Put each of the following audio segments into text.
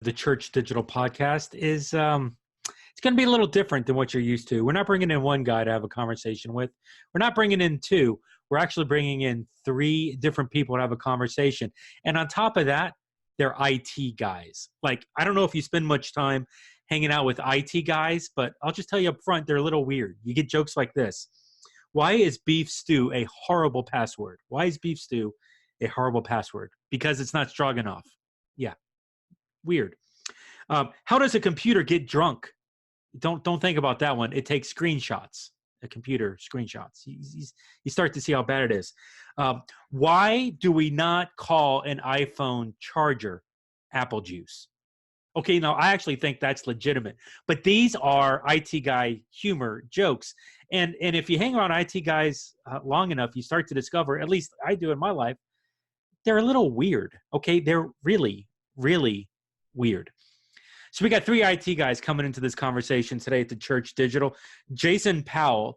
the Church Digital podcast is it's going to be a little different than what you're used to. We're not bringing in one guy to have a conversation with. We're not bringing in two. We're actually bringing in three different people to have a conversation. And on top of that, they're IT guys. Like, I don't know if you spend much time hanging out with IT guys, but I'll just tell you up front, they're a little weird. You get jokes like this. Why is beef stew a horrible password? Why is beef stew a horrible password? Because it's not strong enough. Yeah, weird. How does a computer get drunk? Don't think about that one. It takes screenshots. A computer screenshots. You start to see how bad it is. Why do we not call an iPhone charger apple juice? Okay, now I actually think that's legitimate. But these are IT guy humor jokes. And if you hang around IT guys long enough, you start to discover, at least I do in my life, they're a little weird. Okay, they're really, really weird. So we got three IT guys coming into this conversation today at the Church Digital. Jason Powell,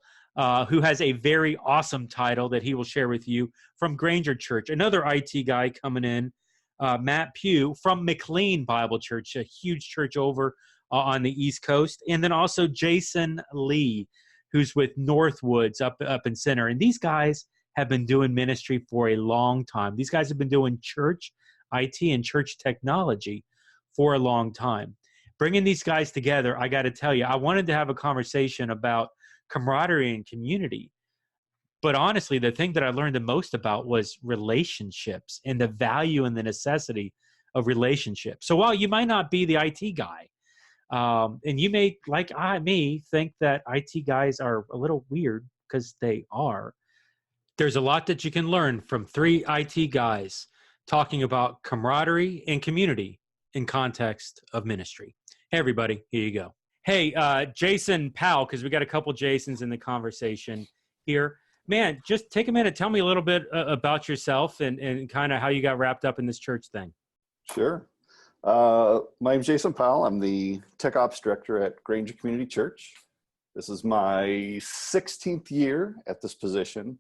who has a very awesome title that he will share with you from Granger Church. Another IT guy coming in, Matt Pugh from McLean Bible Church, a huge church over on the East Coast. And then also Jason Lee, who's with Northwoods up in center. And these guys have been doing ministry for a long time. These guys have been doing church IT and church technology for a long time. Bringing these guys together, I got to tell you, I wanted to have a conversation about camaraderie and community. But honestly, the thing that I learned the most about was relationships and the value and the necessity of relationships. So while you might not be the IT guy, and you may, like me, think that IT guys are a little weird, because they are, there's a lot that you can learn from three IT guys talking about camaraderie and community in context of ministry. Hey, everybody, here you go. Hey, Jason Powell, because we got a couple Jasons in the conversation here. Man, just take a minute. Tell me a little bit about yourself and kind of how you got wrapped up in this church thing. Sure. My name's Jason Powell. I'm the Tech Ops Director at Granger Community Church. This is my 16th year at this position.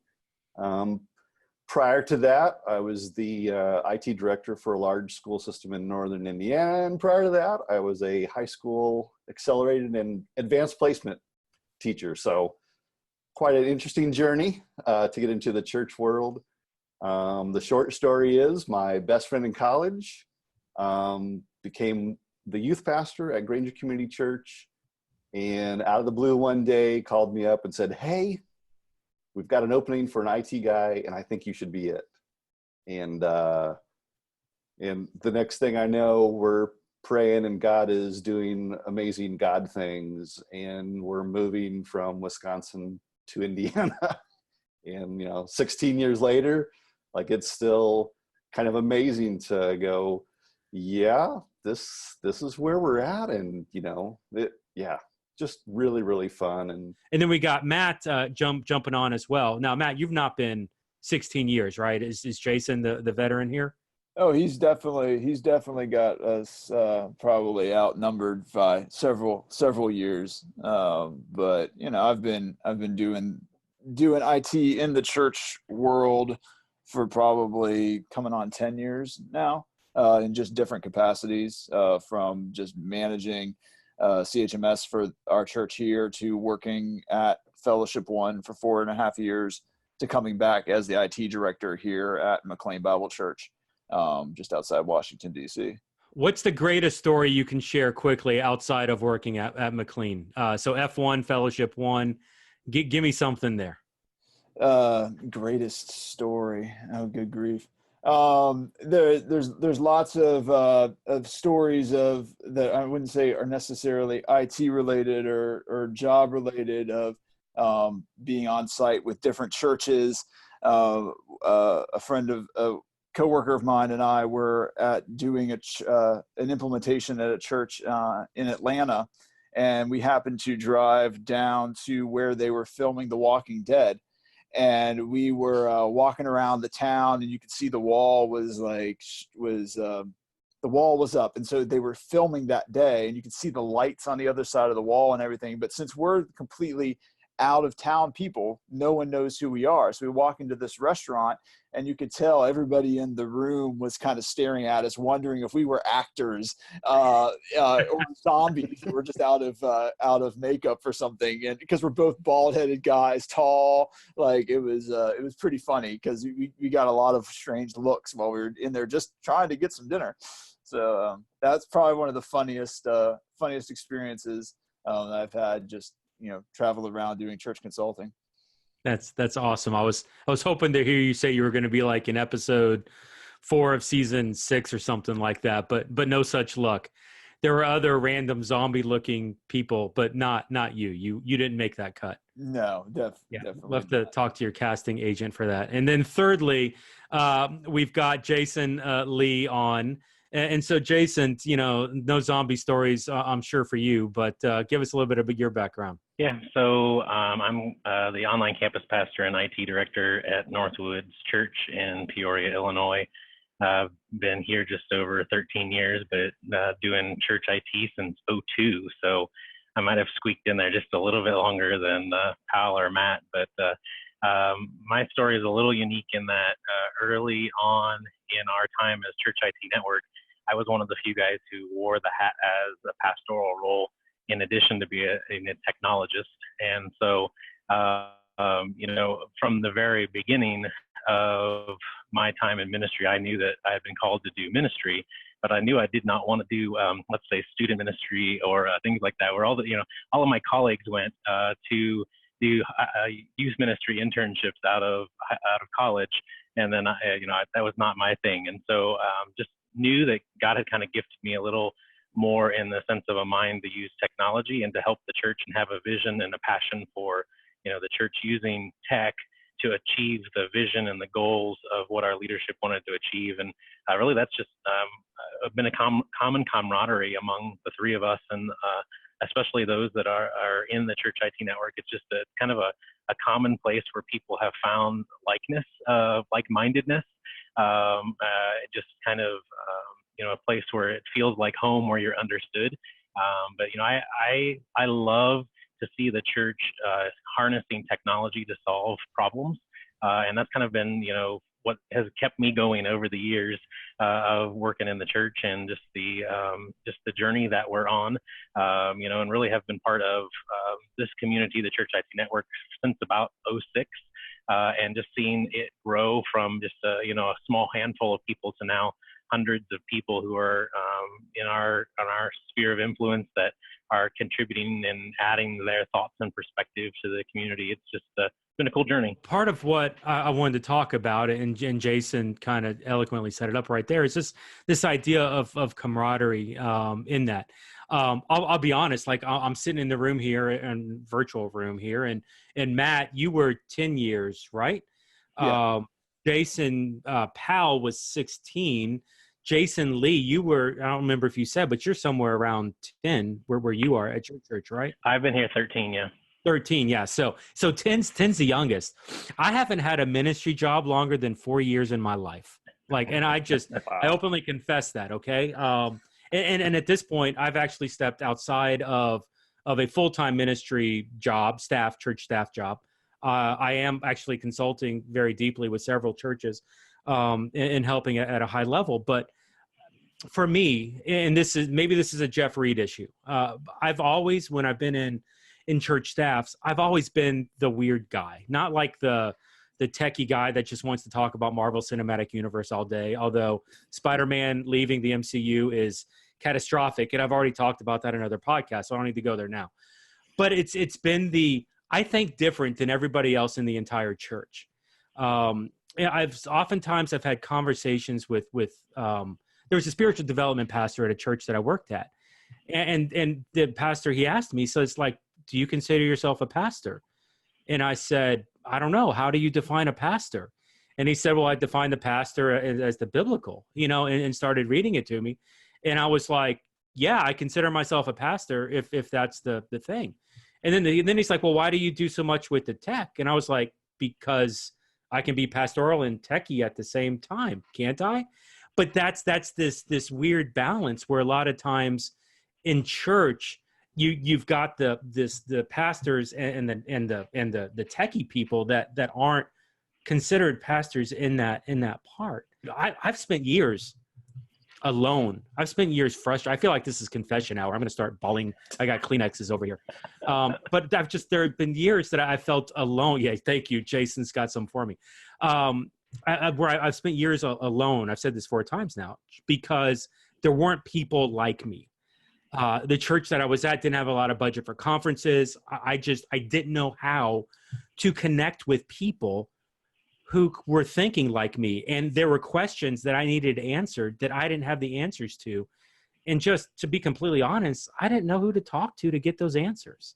Prior to that, I was the IT director for a large school system in northern Indiana. And prior to that, I was a high school accelerated and advanced placement teacher. So quite an interesting journey to get into the church world. The short story is my best friend in college became the youth pastor at Granger Community Church. And out of the blue one day called me up and said, "Hey, we've got an opening for an IT guy, and I think you should be it." And the next thing I know, we're praying, and God is doing amazing God things, and we're moving from Wisconsin to Indiana. And 16 years later, like, it's still kind of amazing to go, yeah, this is where we're at, and just really, really fun. And then we got Matt jumping on as well. Now, Matt, you've not been 16 years, right? Is Jason the veteran here? Oh, he's definitely got us probably outnumbered by several years. But I've been doing IT in the church world for probably coming on 10 years now, in just different capacities, from just managing CHMS for our church here, to working at Fellowship One for 4.5 years, to coming back as the IT director here at McLean Bible Church, just outside Washington, D.C. What's the greatest story you can share quickly outside of working at McLean? So F1, Fellowship One, give me something there. Greatest story. Oh, good grief. There's lots of stories of that I wouldn't say are necessarily IT related or job related, of being on site with different churches. A friend of a coworker of mine and I were doing an implementation at a church in Atlanta, and we happened to drive down to where they were filming The Walking Dead. And we were walking around the town, and you could see the wall was up. And so they were filming that day, and you could see the lights on the other side of the wall and everything. But since we're completely out of town people. No one knows who we are. So we walk into this restaurant, and you could tell everybody in the room was kind of staring at us, wondering if we were actors or zombies who were just out of makeup or something. And because we're both bald-headed guys, tall, like it was pretty funny because we got a lot of strange looks while we were in there just trying to get some dinner. So that's probably one of the funniest experiences that I've had, just, travel around doing church consulting. That's awesome. I was hoping to hear you say you were going to be like in episode 4 of season 6 or something like that, but no such luck. There were other random zombie looking people, but not you. You didn't make that cut. No, definitely. We'll have to talk to your casting agent for that. And then thirdly, we've got Jason Lee on. And so Jason, no zombie stories, I'm sure, for you, but give us a little bit of your background. Yeah, so I'm the online campus pastor and IT director at Northwoods Church in Peoria, Illinois. I've been here just over 13 years, but doing church IT since '02. So I might have squeaked in there just a little bit longer than Kyle or Matt. But my story is a little unique in that early on in our time as Church IT Network, I was one of the few guys who wore the hat as a pastoral role in addition to being a technologist. And so, from the very beginning of my time in ministry, I knew that I had been called to do ministry, but I knew I did not want to do, let's say, student ministry or things like that, where all of my colleagues went to do youth ministry internships out of college, and then that was not my thing. And so just knew that God had kind of gifted me a little more in the sense of a mind to use technology and to help the church and have a vision and a passion for, the church using tech to achieve the vision and the goals of what our leadership wanted to achieve. And really that's just been a common camaraderie among the three of us, and especially those that are in the Church IT Network. It's just a kind of a common place where people have found like-mindedness, just kind of, a place where it feels like home, where you're understood. But I love to see the church harnessing technology to solve problems. And that's kind of been, what has kept me going over the years of working in the church, and just the journey that we're on, and really have been part of this community, the Church IT Network, since about '06. And just seeing it grow from just a small handful of people to now hundreds of people who are in our sphere of influence that are contributing and adding their thoughts and perspective to the community. It's just been a cool journey. Part of what I wanted to talk about, and Jason kind of eloquently set it up right there, is this idea of camaraderie in that. I'll be honest, like I'm sitting in the room here, and virtual room here, and Matt, you were 10 years, right? Yeah. Jason Powell was 16. Jason Lee, you were, I don't remember if you said, but you're somewhere around 10 where you are at your church, right? I've been here 13, yeah. 13, yeah. So 10's the youngest. I haven't had a ministry job longer than 4 years in my life. And I just, Wow. I openly confess that, okay? And at this point, I've actually stepped outside of a full-time ministry job, church staff job. I am actually consulting very deeply with several churches and helping at a high level. But for me, and this is a Jeff Reed issue. I've always, when I've been in church staffs, I've always been the weird guy, not like the techie guy that just wants to talk about Marvel Cinematic Universe all day. Although Spider-Man leaving the MCU is catastrophic, and I've already talked about that in other podcasts, so I don't need to go there now. But it's been I think, different than everybody else in the entire church. I've had conversations with there was a spiritual development pastor at a church that I worked at, and the pastor, he asked me, so it's like, do you consider yourself a pastor? And I said, I don't know. How do you define a pastor? And he said, well, I define the pastor as the biblical, and started reading it to me. And I was like, yeah, I consider myself a pastor if that's the thing. And then he's like, well, why do you do so much with the tech? And I was like, because I can be pastoral and techie at the same time, can't I? But that's this weird balance where a lot of times in church, you've got the pastors and the techie people that aren't considered pastors in that part. I've spent years alone. I've spent years frustrated. I feel like this is confession hour. I'm going to start bawling. I got Kleenexes over here. But there have been years that I felt alone. Yeah, thank you. Jason's got some for me. Where I've spent years alone. I've said this 4 times now, because there weren't people like me. The church that I was at didn't have a lot of budget for conferences. I didn't know how to connect with people who were thinking like me. And there were questions that I needed answered that I didn't have the answers to. And just to be completely honest, I didn't know who to talk to get those answers.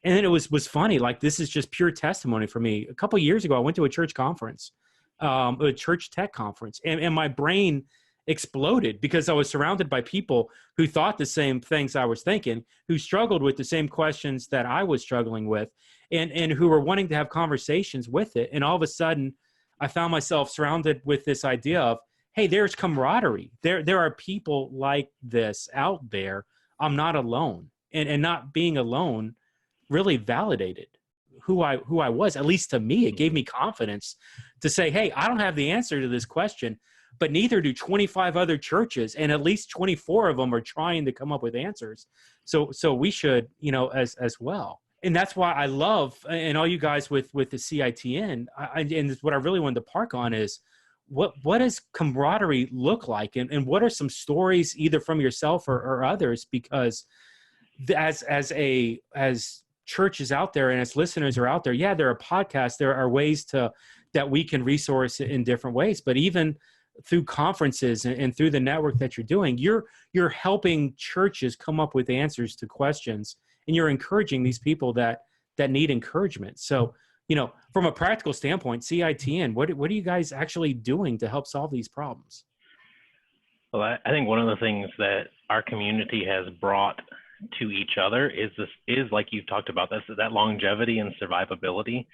And then it was funny, like, this is just pure testimony for me. A couple of years ago, I went to a church conference, a church tech conference, and my brain exploded because I was surrounded by people who thought the same things I was thinking, who struggled with the same questions that I was struggling with, and who were wanting to have conversations with it. And all of a sudden, I found myself surrounded with this idea of, hey, there's camaraderie. There are people like this out there. I'm not alone. And not being alone really validated who I was. At least to me, it gave me confidence to say, hey, I don't have the answer to this question, but neither do 25 other churches, and at least 24 of them are trying to come up with answers. So we should, as well. And that's why I love, and all you guys with the CITN, and what I really wanted to park on is, what does camaraderie look like? And what are some stories either from yourself or others? Because as churches out there and as listeners are out there, yeah, there are podcasts, there are ways that we can resource in different ways, but even through conferences and through the network that you're doing, you're helping churches come up with answers to questions, and you're encouraging these people that need encouragement. So, from a practical standpoint, CITN, what are you guys actually doing to help solve these problems? Well, I think one of the things that our community has brought to each other is like you've talked about, that longevity and survivability.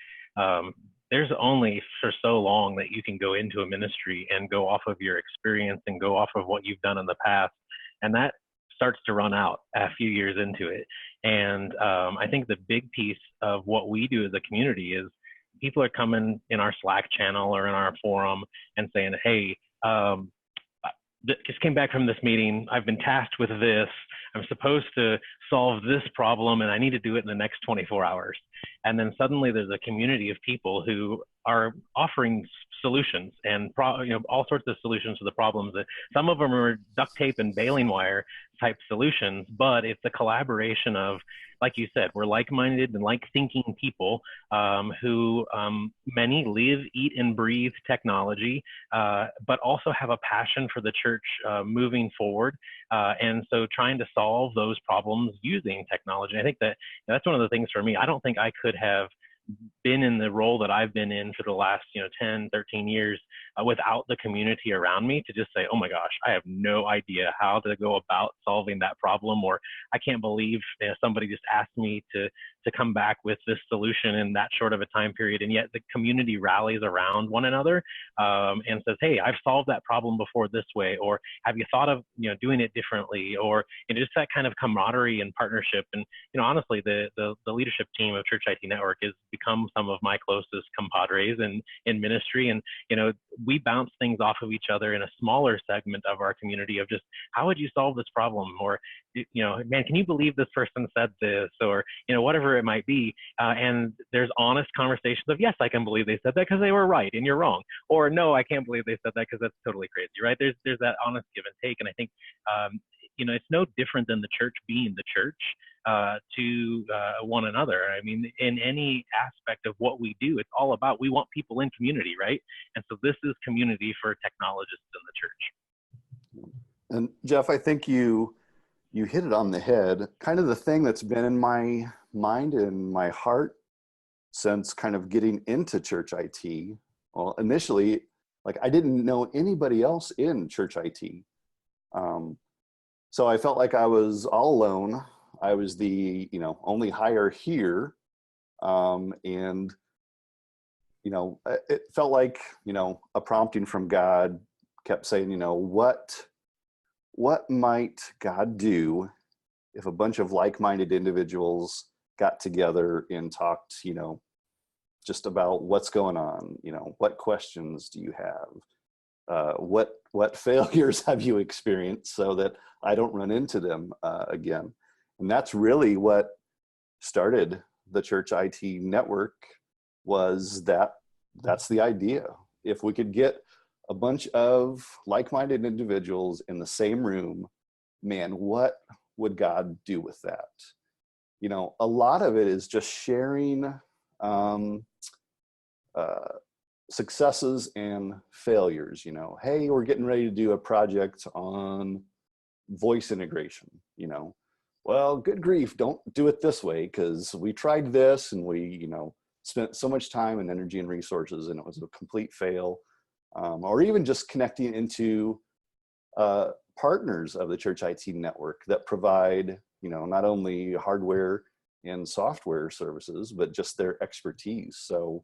There's only for so long that you can go into a ministry and go off of your experience and go off of what you've done in the past. And that starts to run out a few years into it. And I think the big piece of what we do as a community is people are coming in our Slack channel or in our forum and saying, hey, just came back from this meeting. I've been tasked with this. I'm supposed to solve this problem, and I need to do it in the next 24 hours. And then suddenly there's a community of people who are offering solutions and all sorts of solutions to the problems. Some of them are duct tape and baling wire type solutions, but it's a collaboration of, like you said, we're like-minded and like-thinking people who many live, eat, and breathe technology, but also have a passion for the church moving forward. And so trying to solve those problems using technology. I think that's one of the things for me. I don't think I could have been in the role that I've been in for the last 10, 13 years without the community around me to just say, oh my gosh, I have no idea how to go about solving that problem, or I can't believe somebody just asked me to come back with this solution in that short of a time period. And yet the community rallies around one another and says, hey, I've solved that problem before this way, or have you thought of doing it differently, or just that kind of camaraderie and partnership. And honestly, the leadership team of Church IT Network has become some of my closest compadres in ministry. And we bounce things off of each other in a smaller segment of our community of just, how would you solve this problem? Or man, can you believe this person said this? Or whatever it might be. And there's honest conversations of, yes, I can believe they said that because they were right and you're wrong. Or no, I can't believe they said that because that's totally crazy, right? There's that honest give and take. And I think it's no different than the church being the church to one another. I mean, in any aspect of what we do, it's all about, we want people in community, right? And so this is community for technologists in the church. And Jeff, I think you hit it on the head. Kind of the thing that's been in my mind and my heart since kind of getting into church IT. Well, initially, I didn't know anybody else in church IT. So I felt like I was all alone. I was the, only hire here. And, it felt like, a prompting from God kept saying, what might God do if a bunch of like-minded individuals got together and talked, just about what's going on, what questions do you have? What failures have you experienced so that I don't run into them again? And that's really what started the Church IT Network. That's the idea. If we could get a bunch of like-minded individuals in the same room, man, what would God do with that? A lot of it is just sharing successes and failures. Hey, we're getting ready to do a project on voice integration. Well, good grief, don't do it this way, because we tried this and we spent so much time and energy and resources and it was a complete fail. Or even just connecting into partners of the Church IT Network that provide not only hardware and software services, but just their expertise. So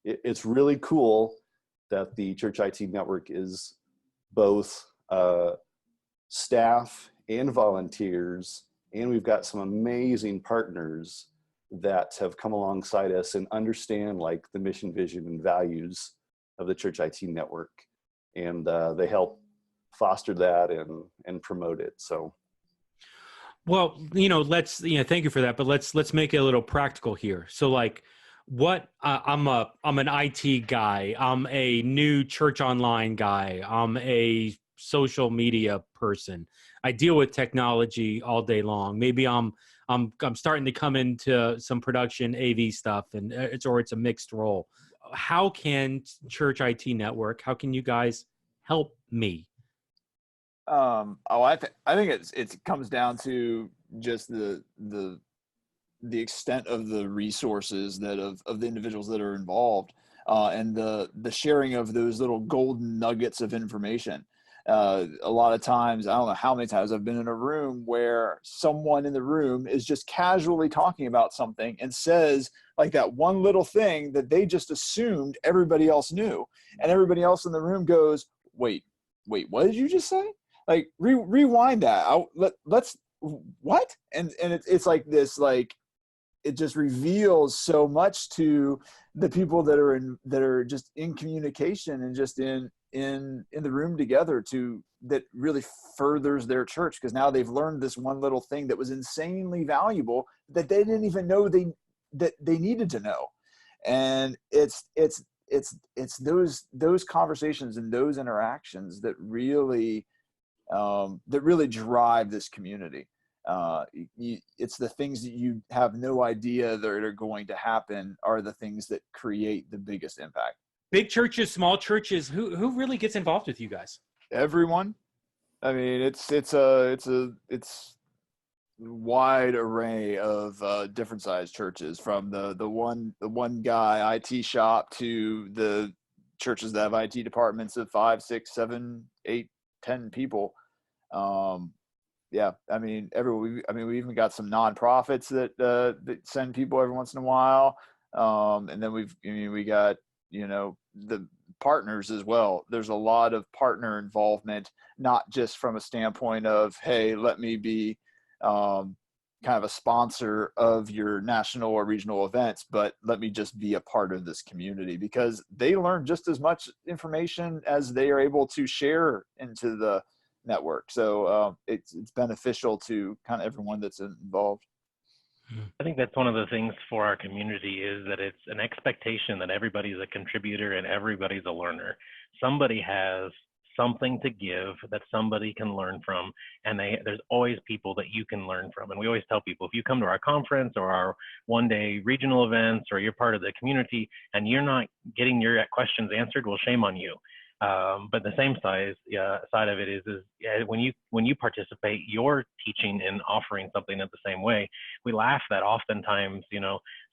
it's really cool that the Church IT Network is both staff and volunteers, and we've got some amazing partners that have come alongside us and understand like the mission, vision, and values of the Church IT Network, and they help foster that and promote it. So, well, let's thank you for that, but let's make it a little practical here. So, like, what I'm an IT guy. I'm a new church online guy. I'm a social media person. I deal with technology all day long. Maybe I'm starting to come into some production AV stuff, and it's a mixed role. How can Church IT Network? How can you guys help me? I think it comes down to just the extent of the resources of the individuals that are involved, and the sharing of those little golden nuggets of information. A lot of times, I don't know how many times I've been in a room where someone in the room is just casually talking about something and says like that one little thing that they just assumed everybody else knew. And everybody else in the room goes, wait, what did you just say? Like, rewind that. Let's, what? And it's like this, like, it just reveals so much to the people that are just in communication and just in the room together, that really furthers their church, because now they've learned this one little thing that was insanely valuable that they didn't even know that they needed to know. And it's those conversations and those interactions that really drive this community. It's the things that you have no idea that are going to happen are the things that create the biggest impact. Big churches, small churches, who really gets involved with you guys? Everyone. I mean, it's a wide array of different sized churches, from the one guy IT shop to the churches that have IT departments of 5, 6, 7, 8, 10 people. Yeah, I mean, we even got some nonprofits that send people every once in a while, and then we got the partners as well. There's a lot of partner involvement, not just from a standpoint of, hey, let me be kind of a sponsor of your national or regional events, but let me just be a part of this community, because they learn just as much information as they are able to share into the network. So it's beneficial to kind of everyone that's involved. I think that's one of the things for our community, is that it's an expectation that everybody's a contributor and everybody's a learner. Somebody has something to give that somebody can learn from, and there's always people that you can learn from. And we always tell people, if you come to our conference or our one-day regional events, or you're part of the community and you're not getting your questions answered, well, shame on you. But the same side of it is when you participate, you're teaching and offering something in the same way. We laugh that oftentimes,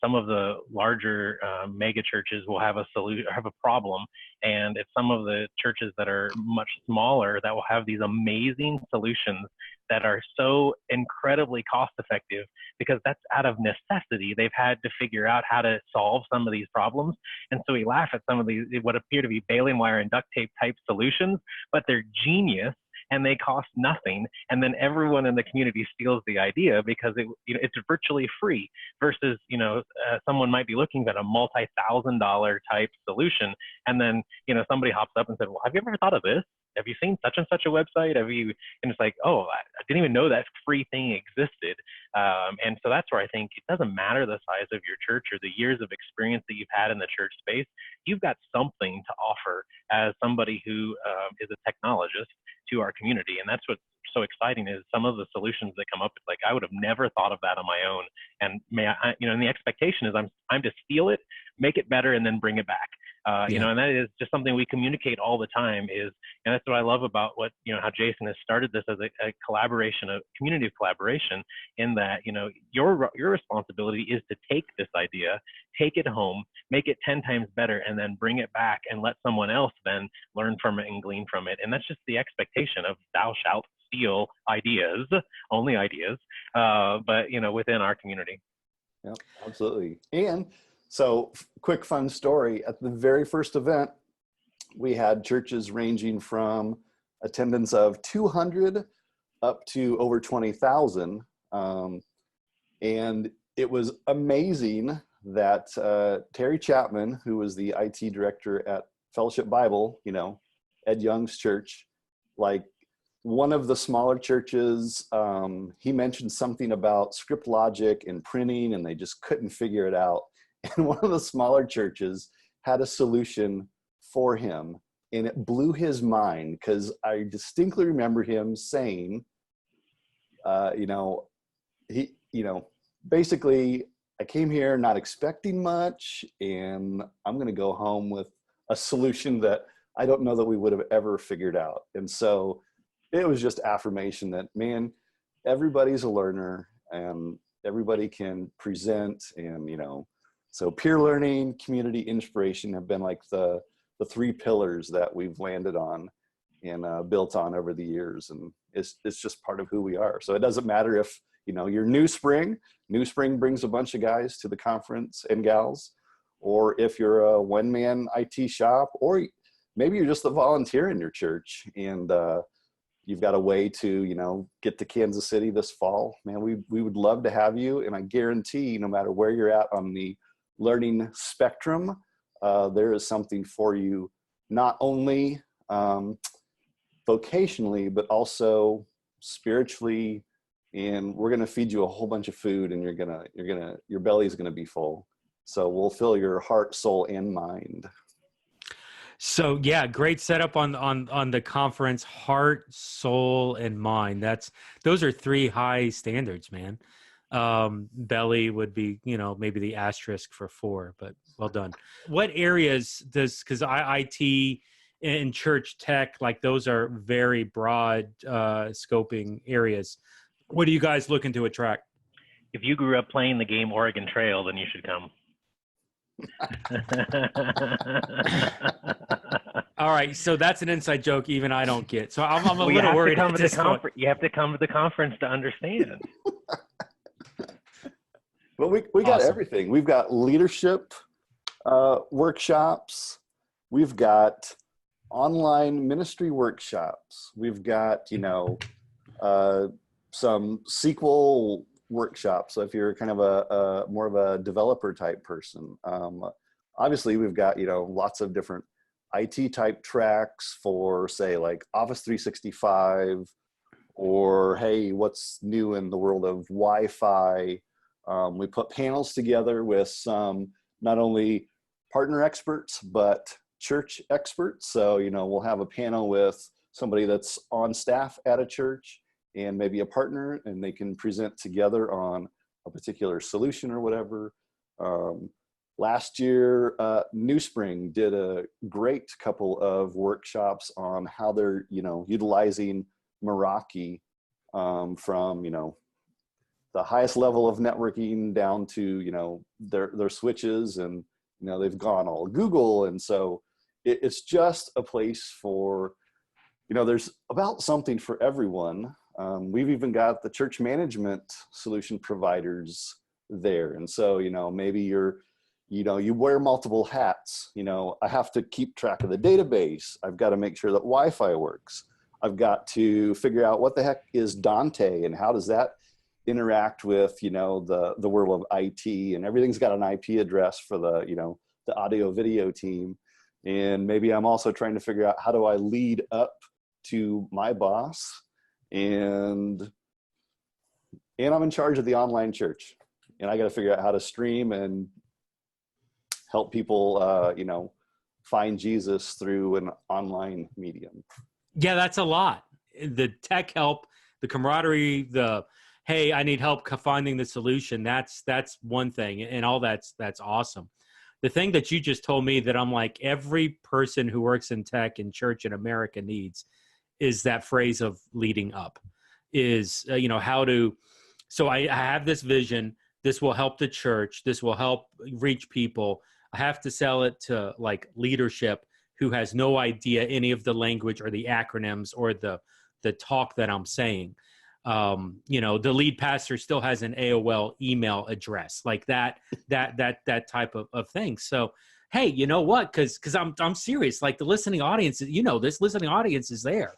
some of the larger mega churches will have a solution, have a problem, and it's some of the churches that are much smaller that will have these amazing solutions that are so incredibly cost effective, because that's out of necessity. They've had to figure out how to solve some of these problems. And so we laugh at some of these, what appear to be baling wire and duct tape type solutions, but they're genius. and they cost nothing. And then everyone in the community steals the idea because it's virtually free versus, someone might be looking at a multi-$1,000 type solution. And then, somebody hops up and said, well, have you ever thought of this? Have you seen such and such a website? And it's like, oh, I didn't even know that free thing existed. And so that's where I think it doesn't matter the size of your church or the years of experience that you've had in the church space. You've got something to offer as somebody who is a technologist to our community. And that's what's so exciting is some of the solutions that come up. It's like, I would have never thought of that on my own. And and the expectation is I'm to steal it, make it better, and then bring it back. And that is just something we communicate all the time and that's what I love about how Jason has started this as a collaboration, a community of collaboration, in that, your responsibility is to take this idea, take it home, make it 10 times better, and then bring it back and let someone else then learn from it and glean from it. And that's just the expectation of thou shalt steal ideas, only ideas, but within our community. Yeah, absolutely. And so, quick fun story, at the very first event, we had churches ranging from attendance of 200 up to over 20,000. And it was amazing that Terry Chapman, who was the IT director at Fellowship Bible, Ed Young's church, like one of the smaller churches, he mentioned something about script logic and printing, and they just couldn't figure it out. And one of the smaller churches had a solution for him, and it blew his mind because I distinctly remember him saying, basically, I came here not expecting much, and I'm going to go home with a solution that I don't know that we would have ever figured out. And so it was just affirmation that, man, everybody's a learner and everybody can present, and, so peer learning, community inspiration have been like the three pillars that we've landed on and built on over the years. And it's just part of who we are. So it doesn't matter if, you're New Spring brings a bunch of guys to the conference and gals, or if you're a one-man IT shop, or maybe you're just a volunteer in your church and you've got a way to, get to Kansas City this fall. Man, we would love to have you. And I guarantee no matter where you're at on the learning spectrum, there is something for you, not only vocationally, but also spiritually. And we're going to feed you a whole bunch of food, and your belly's going to be full. So we'll fill your heart, soul, and mind. So yeah, great setup on the conference, heart, soul, and mind. Those are three high standards, man. Belly would be, maybe the asterisk for 4, but well done. What areas because IT and church tech, like those are very broad scoping areas. What are you guys looking to attract? If you grew up playing the game Oregon Trail, then you should come. All right, so that's an inside joke even I don't get. So I'm a little worried at this point. You have to come to the conference to understand. Well, we got everything. We've got leadership workshops. We've got online ministry workshops. We've got, some SQL workshops. So if you're kind of a more of a developer type person, obviously we've got, lots of different IT type tracks for, say, like Office 365, or hey, what's new in the world of Wi-Fi. We put panels together with some not only partner experts, but church experts. So, we'll have a panel with somebody that's on staff at a church and maybe a partner, and they can present together on a particular solution or whatever. Last year, New Spring did a great couple of workshops on how they're, utilizing Meraki from, the highest level of networking down to, their switches, and, they've gone all Google. And so it's just a place for, there's about something for everyone. We've even got the church management solution providers there. And so, maybe you wear multiple hats. I have to keep track of the database. I've got to make sure that Wi-Fi works. I've got to figure out what the heck is Dante and how does that interact with, you know, the world of IT, and everything's got an IP address for the, you know, the audio video team. And maybe I'm also trying to figure out how do I lead up to my boss, and I'm in charge of the online church, and I got to figure out how to stream and help people, you know, find Jesus through an online medium. Yeah, that's a lot. The tech help, the camaraderie, the, hey, I need help finding the solution. That's one thing, and all that's awesome. The thing that you just told me that I'm like, every person who works in tech and church in America needs is that phrase of leading up, is, you know, how to, so I have this vision. This will help the church. This will help reach people. I have to sell it to like leadership who has no idea any of the language or the acronyms or the talk that I'm saying. You know, the lead pastor still has an AOL email address, like that type of thing. So, hey, you know what? Cause I'm serious. Like the listening audience, you know, this listening audience is there.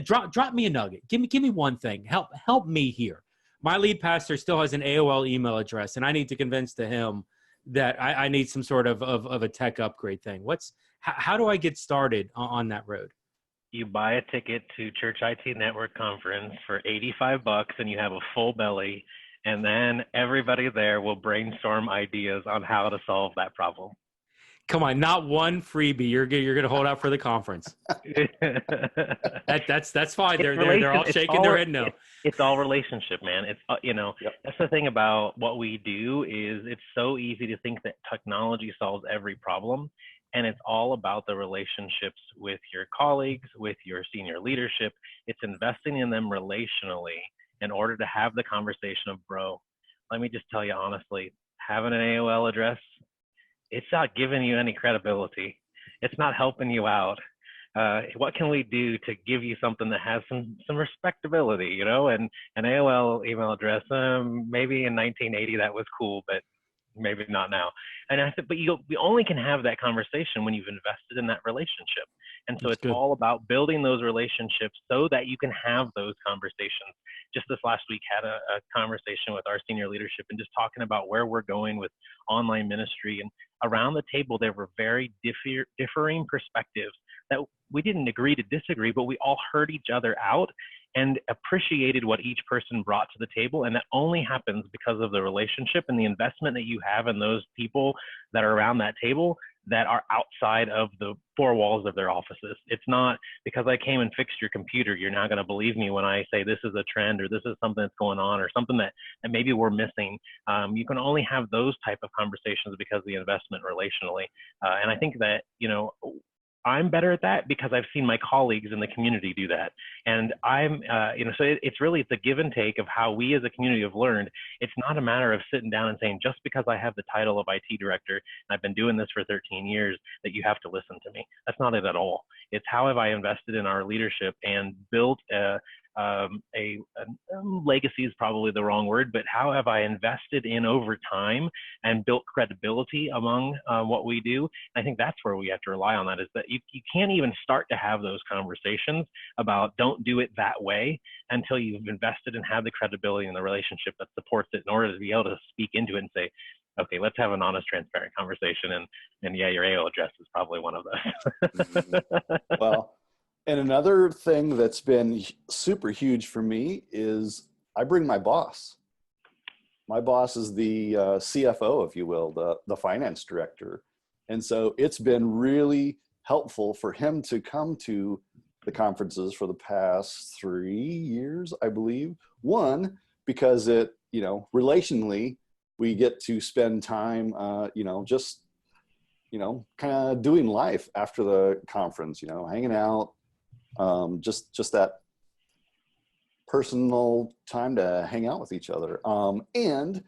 Drop me a nugget. Give me one thing. Help me here. My lead pastor still has an AOL email address, and I need to convince to him that I need some sort of a tech upgrade thing. How do I get started on that road? You buy a ticket to Church IT Network Conference for $85 and you have a full belly, and then everybody there will brainstorm ideas on how to solve that problem. Come on, not one freebie. You're gonna hold out for the conference. That's fine. They're all shaking their head no. It's all relationship, man. It's you know, Yep. That's the thing about what we do, is it's so easy to think that technology solves every problem, and it's all about the relationships with your colleagues, with your senior leadership. It's investing in them relationally in order to have the conversation of, bro, let me just tell you honestly, having an AOL address, it's not giving you any credibility. It's not helping you out. What can we do to give you something that has some respectability, you know? And an AOL email address, maybe in 1980 that was cool, but maybe not now. And I said, but you only can have that conversation when you've invested in that relationship. And so it's all about building those relationships so that you can have those conversations. Just this last week, had a conversation with our senior leadership and just talking about where we're going with online ministry. And around the table, there were very differing perspectives that we didn't agree to disagree, but we all heard each other out and appreciated what each person brought to the table. And that only happens because of the relationship and the investment that you have in those people that are around that table that are outside of the four walls of their offices. It's not because I came and fixed your computer, you're not going to believe me when I say this is a trend or this is something that's going on or something that maybe we're missing. You can only have those type of conversations because of the investment relationally. And I think that, you know, I'm better at that because I've seen my colleagues in the community do that. And I'm, you know, so it's a give and take of how we as a community have learned. It's not a matter of sitting down and saying, just because I have the title of IT director and I've been doing this for 13 years, that you have to listen to me. That's not it at all. It's how have I invested in our leadership and built a legacy is probably the wrong word, but how have I invested in over time and built credibility among what we do? And I think that's where we have to rely on that, is that you can't even start to have those conversations about don't do it that way until you've invested and have the credibility and the relationship that supports it in order to be able to speak into it and say, okay, let's have an honest, transparent conversation. And yeah, your AOL address is probably one of those. Well, and another thing that's been super huge for me is I bring my boss. My boss is the CFO, if you will, the finance director. And so it's been really helpful for him to come to the conferences for the past 3 years, I believe. One, because it, you know, relationally, we get to spend time, you know, just, you know, kind of doing life after the conference, you know, hanging out, just that personal time to hang out with each other. And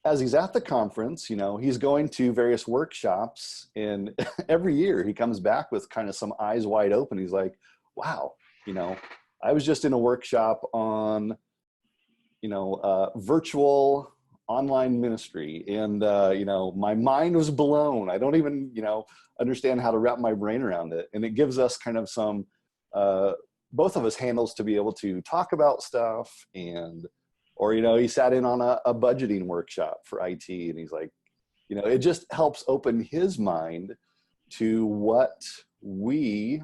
as he's at the conference, you know, he's going to various workshops, and every year he comes back with kind of some eyes wide open. He's like, wow, you know, I was just in a workshop on, you know, virtual online ministry, and you know, my mind was blown. I don't even, you know, understand how to wrap my brain around it. And it gives us kind of some both of us handles to be able to talk about stuff. And, or, he sat in on a budgeting workshop for IT, and he's like, it just helps open his mind to what we,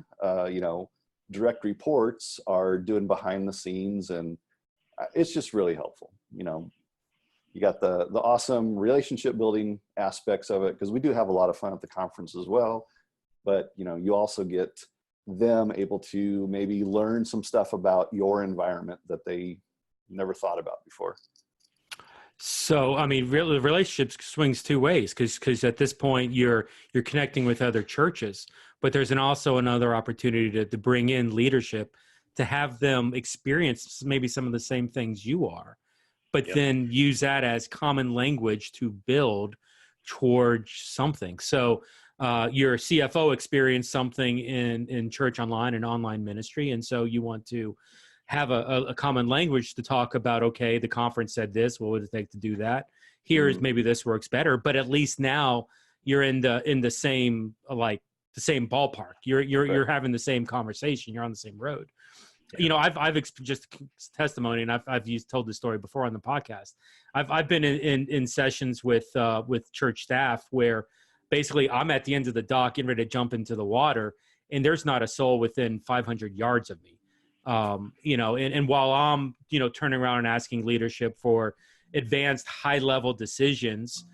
direct reports are doing behind the scenes. And it's just really helpful. You got the awesome relationship building aspects of it, because we do have a lot of fun at the conference as well. But, you also get them able to maybe learn some stuff about your environment that they never thought about before. So, I mean, the relationship swings two ways, because at this point you're connecting with other churches, but there's also another opportunity to bring in leadership, to have them experience maybe some of the same things you are, but then use that as common language to build towards something. So your CFO experienced something in church online and online ministry, and so you want to have a common language to talk about, okay, the conference said this, what would it take to do that? Here's maybe this works better, but at least now you're in the same, like the same ballpark. You're having the same conversation. You're on the same road. Yeah. I've just testimony, and I've told this story before on the podcast. I've been in sessions with church staff where basically I'm at the end of the dock getting ready to jump into the water, and there's not a soul within 500 yards of me. And while I'm, turning around and asking leadership for advanced high level decisions,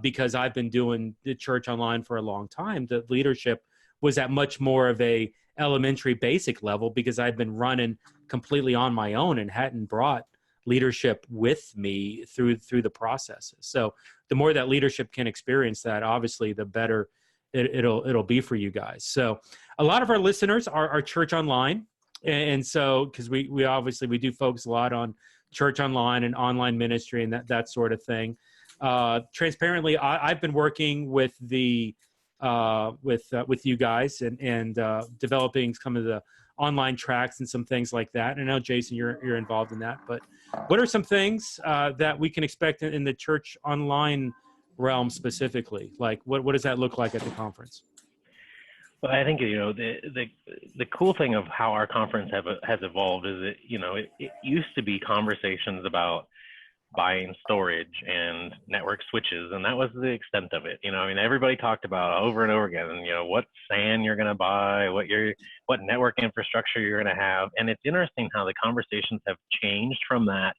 because I've been doing the church online for a long time, the leadership was at much more of a elementary basic level, because I'd been running completely on my own and hadn't brought leadership with me through the processes. So the more that leadership can experience that, obviously, the better it'll be for you guys. So a lot of our listeners are church online. And so, because we do focus a lot on church online and online ministry and that sort of thing. Transparently, I've been working with with you guys and developing some of the online tracks and some things like that. And I know, Jason, you're involved in that. But what are some things that we can expect in the church online realm specifically? Like, what does that look like at the conference? Well, I think, the cool thing of how our conference has evolved is that, it used to be conversations about buying storage and network switches, and that was the extent of it. Everybody talked about over and over again, what SAN you're going to buy, what network infrastructure you're going to have. And it's interesting how the conversations have changed from that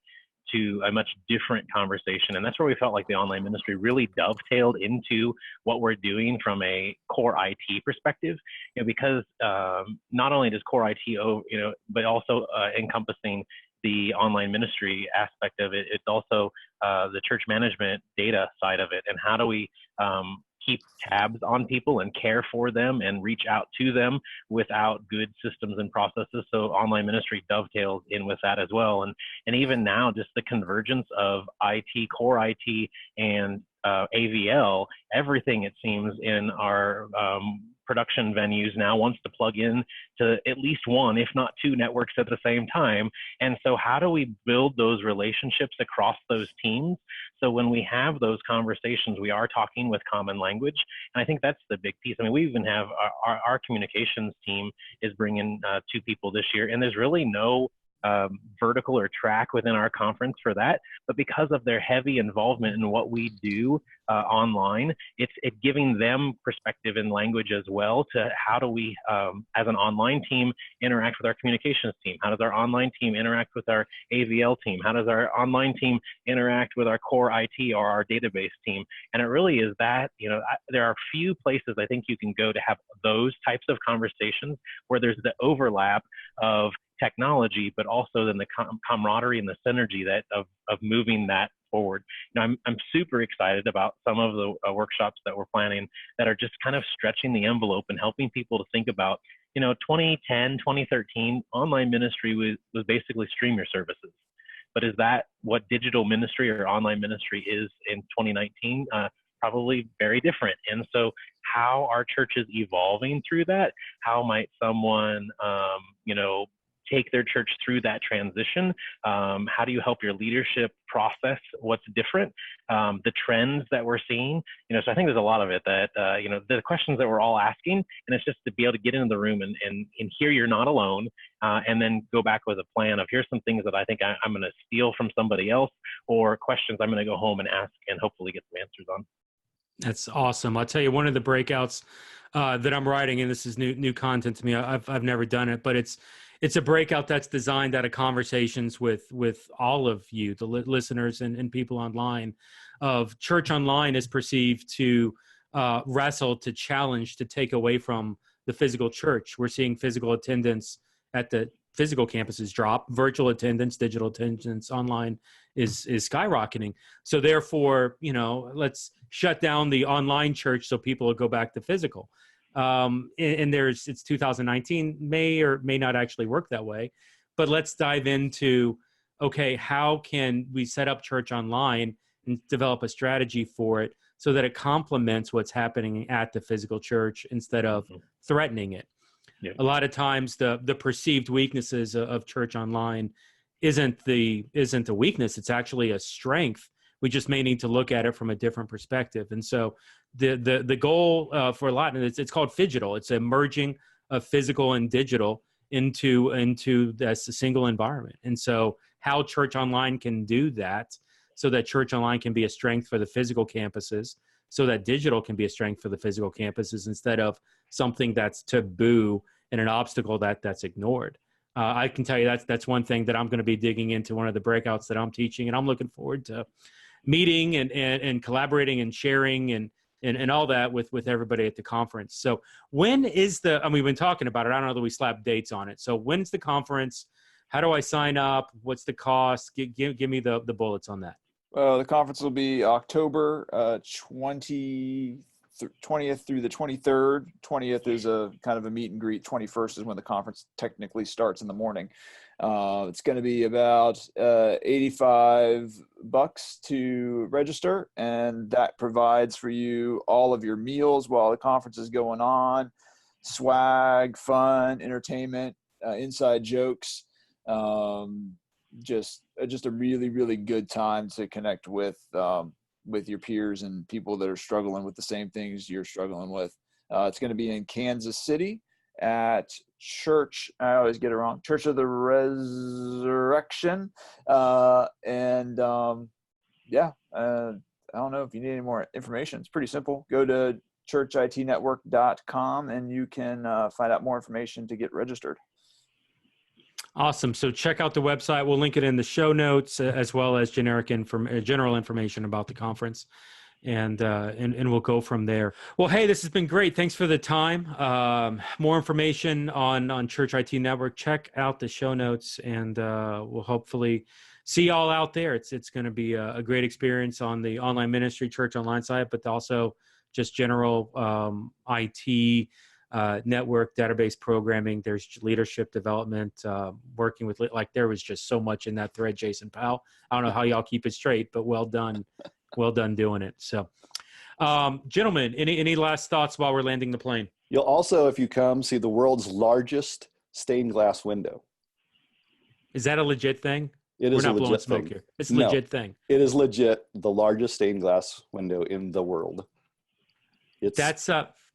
to a much different conversation. And that's where we felt like the online ministry really dovetailed into what we're doing from a core IT perspective, because not only does core IT, but also encompassing the online ministry aspect of it, it's also the church management data side of it. And how do we keep tabs on people and care for them and reach out to them without good systems and processes? So online ministry dovetails in with that as well. And even now, just the convergence of IT, core IT, and AVL, everything, it seems, in our production venues now wants to plug in to at least one, if not two, networks at the same time. And so how do we build those relationships across those teams? So when we have those conversations, we are talking with common language. And I think that's the big piece. We even have our communications team is bringing 2 people this year, and there's really no vertical or track within our conference for that, but because of their heavy involvement in what we do online, it's giving them perspective and language as well to how do we, as an online team, interact with our communications team? How does our online team interact with our AVL team? How does our online team interact with our core IT or our database team? And it really is that, there are few places I think you can go to have those types of conversations where there's the overlap of technology, but also then the camaraderie and the synergy that of moving that forward. I'm super excited about some of the workshops that we're planning that are just kind of stretching the envelope and helping people to think about, 2010, 2013, online ministry was basically stream your services. But is that what digital ministry or online ministry is in 2019? Probably very different. And so how are churches evolving through that? How might someone, take their church through that transition? How do you help your leadership process what's different? The trends that we're seeing, so I think there's a lot of it that, the questions that we're all asking, and it's just to be able to get into the room and hear you're not alone, and then go back with a plan of here's some things that I think I'm going to steal from somebody else, or questions I'm going to go home and ask and hopefully get some answers on. That's awesome. I'll tell you, one of the breakouts that I'm writing, and this is new content to me. I've never done it, but it's a breakout that's designed out of conversations with all of you, the listeners and people online. Of church online is perceived to wrestle, to challenge, to take away from the physical church. We're seeing physical attendance at the physical campuses drop, virtual attendance, digital attendance online is skyrocketing. So therefore, let's shut down the online church so people will go back to physical. And it's 2019, may or may not actually work that way, but let's dive into, okay, how can we set up church online and develop a strategy for it so that it complements what's happening at the physical church instead of threatening it. Yeah. A lot of times the perceived weaknesses of church online isn't the weakness. It's actually a strength. We just may need to look at it from a different perspective. And so the goal for a lot, and it's called phygital. It's a merging of physical and digital into this single environment. And so how church online can do that, so that church online can be a strength for the physical campuses, so that digital can be a strength for the physical campuses instead of something that's taboo and an obstacle that's ignored. I can tell you that's one thing that I'm going to be digging into, one of the breakouts that I'm teaching, and I'm looking forward to meeting and collaborating and sharing and all that with everybody at the conference. So when is we've been talking about it. I don't know that we slapped dates on it. So when's the conference? How do I sign up? What's the cost? Give me the bullets on that. The conference will be October 20th through the 23rd. 20th is a kind of a meet and greet. 21st is when the conference technically starts in the morning. It's going to be about $85 to register, and that provides for you all of your meals while the conference is going on, swag, fun, entertainment, inside jokes. Just a really, really good time to connect with your peers and people that are struggling with the same things you're struggling with. It's going to be in Kansas City at I always get it wrong, Church of the Resurrection. I don't know if you need any more information. It's pretty simple. Go to ChurchITnetwork.com and you can find out more information to get registered. Awesome. So check out the website. We'll link it in the show notes, as well as general information about the conference, and we'll go from there. Well, hey, this has been great. Thanks for the time. More information on Church IT Network. Check out the show notes, and we'll hopefully see y'all out there. It's going to be a great experience on the online ministry church online side, but also just general IT. Network database programming. There's leadership development, working with, there was just so much in that thread, Jason Powell. I don't know how y'all keep it straight, but well done doing it. So, gentlemen, any last thoughts while we're landing the plane? You'll also, if you come, see the world's largest stained glass window. Is that a legit thing? It is. We're not blowing smoke here. It's a legit thing. It is legit. The largest stained glass window in the world.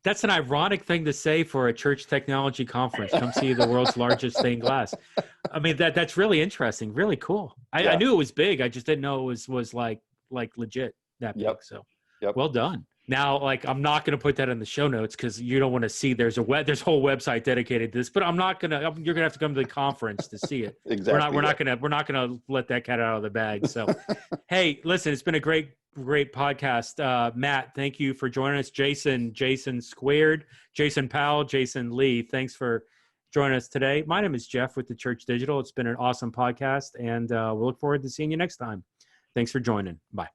That's an ironic thing to say for a church technology conference. Come see the world's largest stained glass. I mean, that's really interesting, really cool. I knew it was big. I just didn't know it was like legit that big. So well done. Now, I'm not going to put that in the show notes because you don't want to see there's a whole website dedicated to this, but you're going to have to come to the conference to see it. Exactly. We're not going to let that cat out of the bag. So, hey, listen, it's been a great podcast. Matt, thank you for joining us. Jason Squared, Jason Powell, Jason Lee, thanks for joining us today. My name is Jeff with theChurch.digital. It's been an awesome podcast, and we'll look forward to seeing you next time. Thanks for joining. Bye.